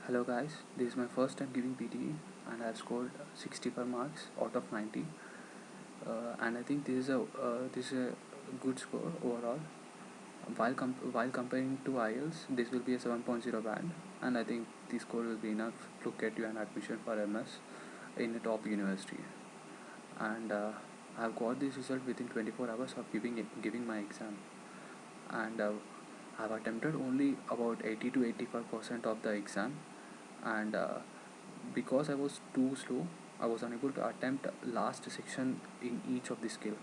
Hello guys, this is my first time giving PTE and I have scored 65 marks out of 90, and I think this is a good score overall. While comparing to IELTS, this will be a 7.0 band, and I think this score will be enough to get you an admission for MS in a top university. And I have got this result within 24 hours of giving my exam, and I have attempted only about 80 to 85% of the exam, and because I was too slow, I was unable to attempt last section in each of the skill.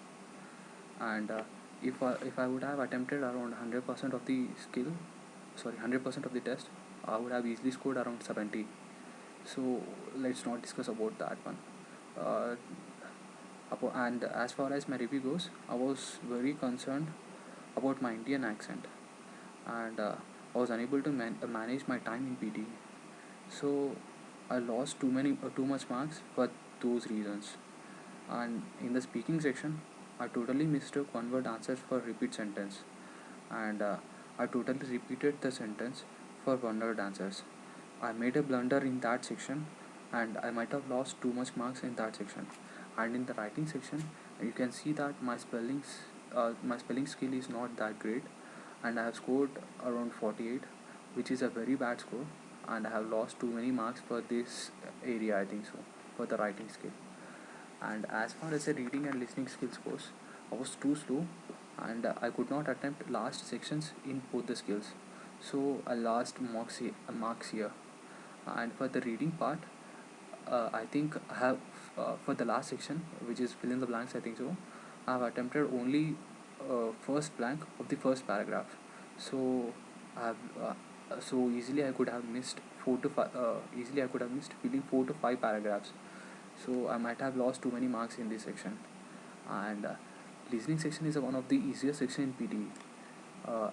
And if I would have attempted around 100% of the skill, sorry, 100% of the test, I would have easily scored around 70. So let's not discuss about that one. Uh, and as far as my review goes, I was very concerned about my Indian accent, and I was unable to manage my time in PT. So I lost too much marks for those reasons. And in the speaking section, I totally mistook one word answers for repeat sentence, and I totally repeated the sentence for one word answers. I made a blunder in that section, and I might have lost too much marks in that section. And in the writing section, you can see that my spelling skill is not that great, and I have scored around 48, which is a very bad score, and I have lost too many marks for this area, I think so, for the writing skill. And as far as the reading and listening skills goes, I was too slow, and I could not attempt last sections in both the skills. So I lost marks here. And for the reading part, I think I have for the last section, which is fill in the blanks, I think so, I have attempted only first blank of the first paragraph. So I have so easily I could have missed easily I could have missed filling 4 to 5 paragraphs. So I might have lost too many marks in this section. And listening section is one of the easiest section in PTE.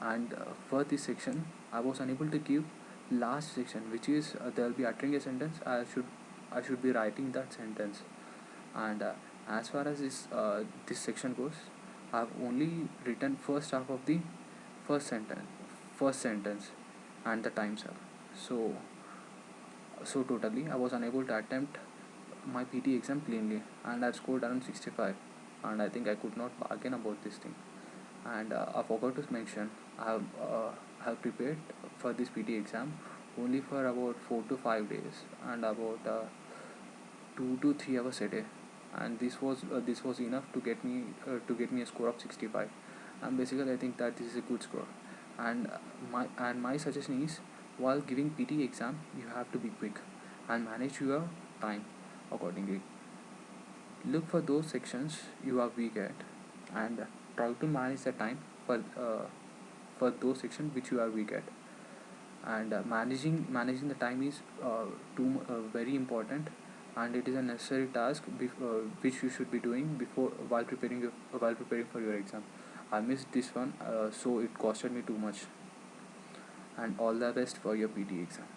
And for this section, I was unable to give last section, which is there will be uttering a sentence. I should be writing that sentence. And as far as this section goes, I have only written first half of the first sentence, first sentence, and the times up. So totally, I was unable to attempt my PT exam cleanly, and I've scored around 65. And I think I could not bargain about this thing. And I forgot to mention, I have prepared for this PT exam only for about 4 to 5 days and about 2 to 3 hours a day, and this was enough to get me a score of 65. And basically, I think that this is a good score. And my suggestion is, while giving PT exam, you have to be quick and manage your time accordingly. Look for those sections you are weak at, and try to manage the time for those sections which you are weak at. And managing the time is very important, and it is a necessary task which you should be doing before while preparing for your exam. I missed this one, so it costed me too much. And all the best for your PT exam.